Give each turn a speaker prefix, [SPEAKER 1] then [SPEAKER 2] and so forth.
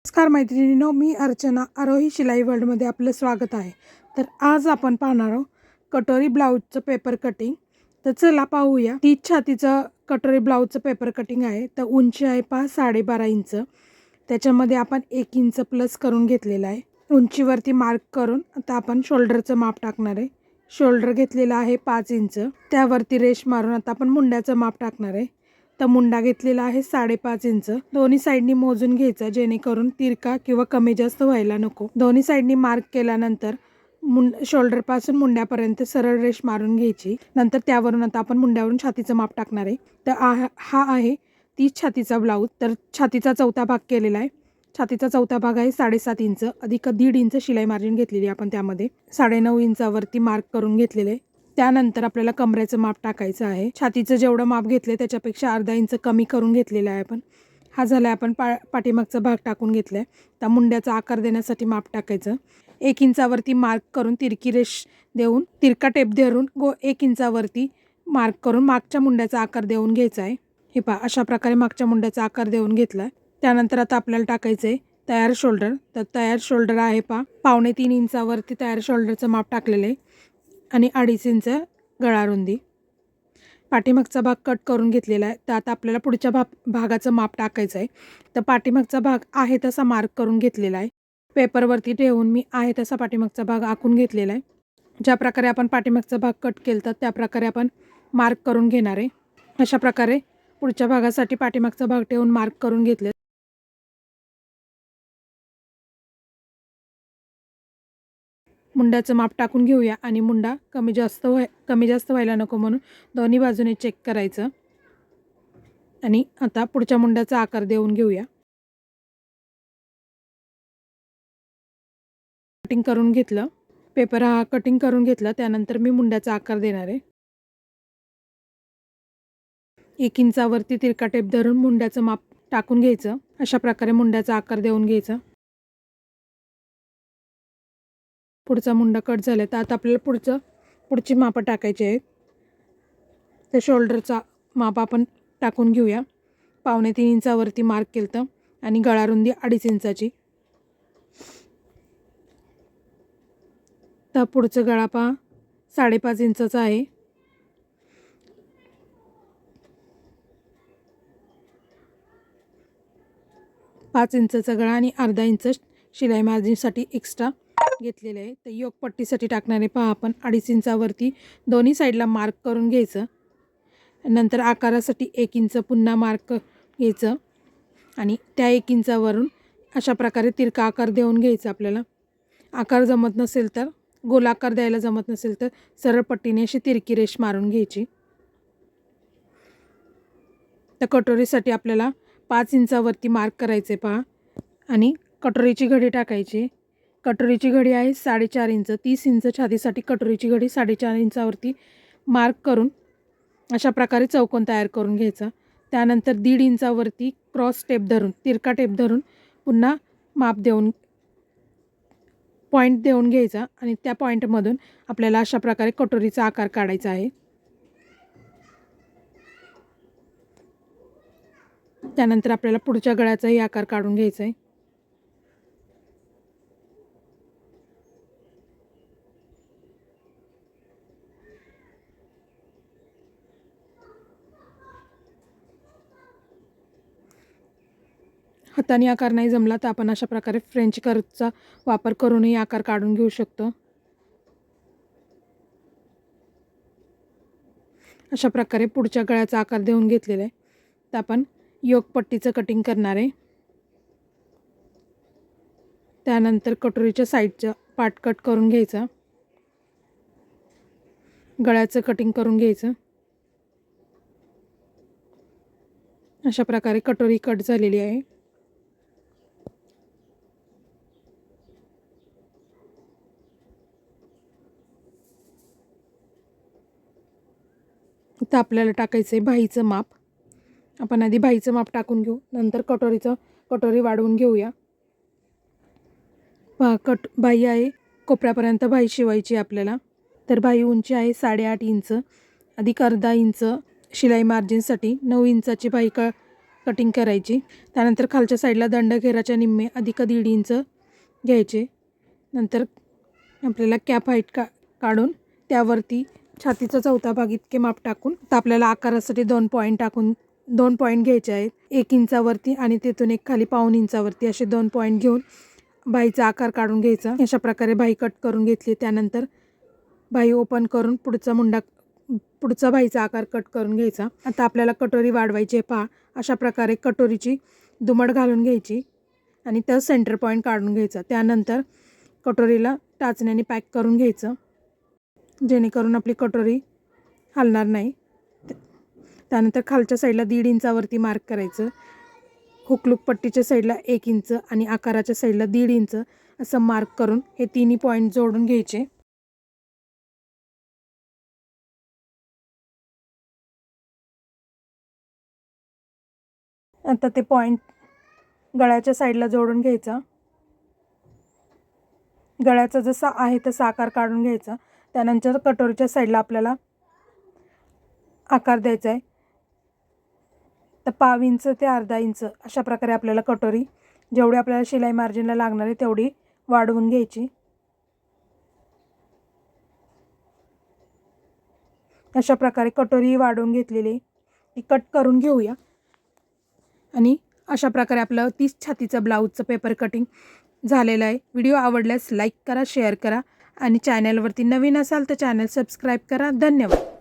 [SPEAKER 1] नमस्कार मैत्रिणींनो, मी अर्चना आरोही शिलाई वर्ल्डमध्ये आपलं स्वागत आहे। तर आज आपण पाहणार आहोत कटोरी ब्लाऊजचं पेपर कटिंग। तर चला पाहूया। 30 छातीचं कटोरी ब्लाऊजचं पेपर कटिंग आहे। तर उंची आहे 12.5 इंच। त्याच्यामध्ये आपण 1 इंच प्लस करून घेतलेला आहे। उंचीवरती मार्क करून आता आपण शोल्डरचं माप टाकणार आहे। शोल्डर घेतलेला आहे 5 इंच। त्यावरती रेष मारून आता आपण मुंड्याचं माप टाकणार आहे। तर मुंडा घेतलेला आहे 5.5 इंच। दोन्ही साइडनी मोजून घ्यायचा जेणेकरून तिरका किंवा कमी जास्त व्हायला नको। दोन्ही साइडनी मार्क केल्यानंतर शोल्डर पासून मुंड्यापर्यंत सरळ रेष मारून घ्यायची। नंतर त्यावरून आता आपण मुंड्यावरून छातीचं माप टाकणार आहे। तर हा आहे 30 छातीचा ब्लाऊज। तर छातीचा चौथा भाग केलेला आहे। छातीचा चौथा भाग आहे 7.5 इंच अधिक 1.5 इंच शिलाई मार्जिन घेतलेली आपण त्यामध्ये 9.5 इंचावरती मार्क करून घेतलेले। त्यानंतर आपल्याला कमरेचं माप टाकायचं आहे। छातीचं जेवढं माप घेतले त्याच्यापेक्षा अर्धा इंच कमी करून घेतलेलं आहे आपण। हा झाला आपण पाठीमागचा भाग टाकून घेतलाय। त्या मुंड्याचा आकार देण्यासाठी माप टाकायचं। 1 इंचावरती मार्क करून तिरकी रेष देऊन तिरका टेप धरून 1 इंचावरती मार्क करून मागच्या मुंड्याचा आकार देऊन घ्यायचा आहे। हे पहा, अशा प्रकारे मागच्या मुंड्याचा आकार देऊन घेतलाय। त्यानंतर आता आपल्याला टाकायचं आहे तयार शोल्डर। तर तयार शोल्डर आहे 3.25 इंचावरती तयार शोल्डरचं माप टाकलेलं आहे आणि 2.5 इंच गळा रुंदी। पाठीमागचा भाग कट करून घेतलेला आहे। तर आता आपल्याला पुढच्या भागाचं माप टाकायचं आहे। तर पाठीमागचा भाग आहे तसा मार्क करून घेतलेला आहे। पेपरवरती ठेवून मी आहे तसा पाठीमागचा भाग आखून घेतलेला आहे। ज्या प्रकारे आपण पाठीमागचा भाग कट केला त्या प्रकारे आपण मार्क करून घेणार आहे। अशा प्रकारे पुढच्या भागासाठी पाठीमागचा भाग ठेवून मार्क करून घेतले। मुंड्याचं माप टाकून घेऊया आणि मुंडा कमी जास्त व्हायला नको म्हणून दोन्ही बाजूने चेक करायचं आणि आता पुढच्या मुंड्याचा आकार देऊन घेऊया। कटिंग करून घेतलं। पेपर हा कटिंग करून घेतला। त्यानंतर मी मुंड्याचा आकार देणार आहे। 1 इंचावरती तिरका टेप धरून मुंड्याचं माप टाकून घ्यायचं। अशा प्रकारे मुंड्याचा आकार देऊन घ्यायचा। पुढचा मुंडा कट झाला तर आता आपल्याला पुढची माप टाकायची आहेत। तर शोल्डरचा माप आपण टाकून घेऊया। 3.25 इंचावरती मार्क केलं आणि गळा रुंदी 2.5 इंचाची। तर पुढचं गळा 5.5 इंचाचा आहे। पाच इंचाचा गळा आणि अर्धा इंच शिलाई मार्जिनसाठी एक्स्ट्रा घेतलेले आहे। तर योक पट्टीसाठी टाकणारे आपण 2.5 इंचावरती दोन्ही साईडला मार्क करून घ्यायचं। नंतर आकारासाठी 1 इंच पुन्हा मार्क घ्यायचं आणि त्या 1 इंचावरून अशा प्रकारे तिरका आकार देऊन घ्यायचा। आपल्याला आकार जमत नसेल तर गोलाकार द्यायला जमत नसेल तर सरळ पट्टीने अशी तिरकी रेष मारून घ्यायची। तर कटोरीसाठी आपल्याला 5 इंचावरती मार्क करायचे आणि कटोरीची घडी टाकायची। कटोरीची घडी आहे 4.5 इंच। 30 इंच छातीसाठी कटोरीची घडी 4.5 इंचावरती मार्क करून अशा प्रकारे चौकोन तयार करून घ्यायचा। त्यानंतर 1.5 इंचावरती क्रॉस टेप धरून तिरका टेप धरून पुन्हा माप देऊन पॉईंट देऊन घ्यायचा आणि त्या पॉईंटमधून आपल्याला अशा प्रकारे कटोरीचा आकार काढायचा आहे। त्यानंतर आपल्याला पुढच्या गळ्याचाही आकार काढून घ्यायचा आहे। हाताने आकार नाही जमला तर आपण अशा प्रकारे फ्रेंच कर्वचा वापर करूनही आकार काढून घेऊ शकतो। अशा प्रकारे पुढच्या गळ्याचा आकार देऊन घेतलेला आहे। तर आपण योक पट्टीचं कटिंग करणार आहे। त्यानंतर कटोरीच्या साईडचा पार्ट कट करून घ्यायचा। गळ्याचं कटिंग करून घ्यायचं। अशा प्रकारे कटोरी कट झालेली आहे। आता आपल्याला टाकायचं आहे बाहीचं माप। आपण आधी बाहीचं माप टाकून घेऊ, नंतर कटोरी वाढवून घेऊया। बाही आहे कोपऱ्यापर्यंत बाही शिवायची आपल्याला। तर बाही उंची आहे 8.5 इंच अधिक अर्धा इंच शिलाई मार्जिनसाठी 9 इंचाची बाही कटिंग करायची। त्यानंतर खालच्या साईडला दंडघेराच्या निम्मे अधिक 1.5 इंच घ्यायचे। नंतर आपल्याला कॅप हाईट काढून त्यावरती छातीचा चौथा भाग इतके माप टाकून तर आपल्याला आकारासाठी 2 पॉईंट टाकून 2 पॉईंट घ्यायचे आहेत। 1 इंचावरती आणि तिथून एक खाली 1.5 इंचावरती असे 2 पॉईंट घेऊन बाहीचा आकार काढून घ्यायचा। अशा प्रकारे बाही कट करून घेतली। त्यानंतर बाही ओपन करून पुढचा बाहीचा आकार कट करून घ्यायचा। आता आपल्याला कटोरी वाढवायची आहे पहा। अशा प्रकारे कटोरीची दुमड घालून घ्यायची आणि त्या सेंटर पॉईंट काढून घ्यायचा। त्यानंतर कटोरीला टाचण्याने पॅक करून घ्यायचं, जेणेकरून आपली कटोरी हलणार नाही। त्यानंतर खालच्या साईडला 1.5 इंचावरती मार्क करायचं। हुकलूक पट्टीच्या साईडला 1 इंच आणि आकाराच्या साईडला 1.5 इंच असं मार्क करून हे तिन्ही पॉईंट जोडून घ्यायचे। आता ते पॉईंट गळ्याच्या साईडला जोडून घ्यायचा। गळ्याचा जसा आहे तसा आकार काढून घ्यायचा। त्यानंतर कटोरीच्या साईडला आपल्याला आकार द्यायचा आहे। तर 1/2 इंच ते अर्धा इंच अशा प्रकारे आपल्याला कटोरी जेवढी आपल्याला शिलाई मार्जिनला लागणार आहे तेवढी वाढवून घ्यायची। अशा प्रकारे कटोरी वाढवून घेतलेली ती कट करून घेऊया। आणि अशा प्रकारे आपलं 30 छातीचं ब्लाऊजचं पेपर कटिंग झालेलं आहे। व्हिडिओ आवडल्यास लाईक करा, शेअर करा आणि चॅनलवरती नवीन असाल तर चॅनल सबस्क्राईब करा। धन्यवाद।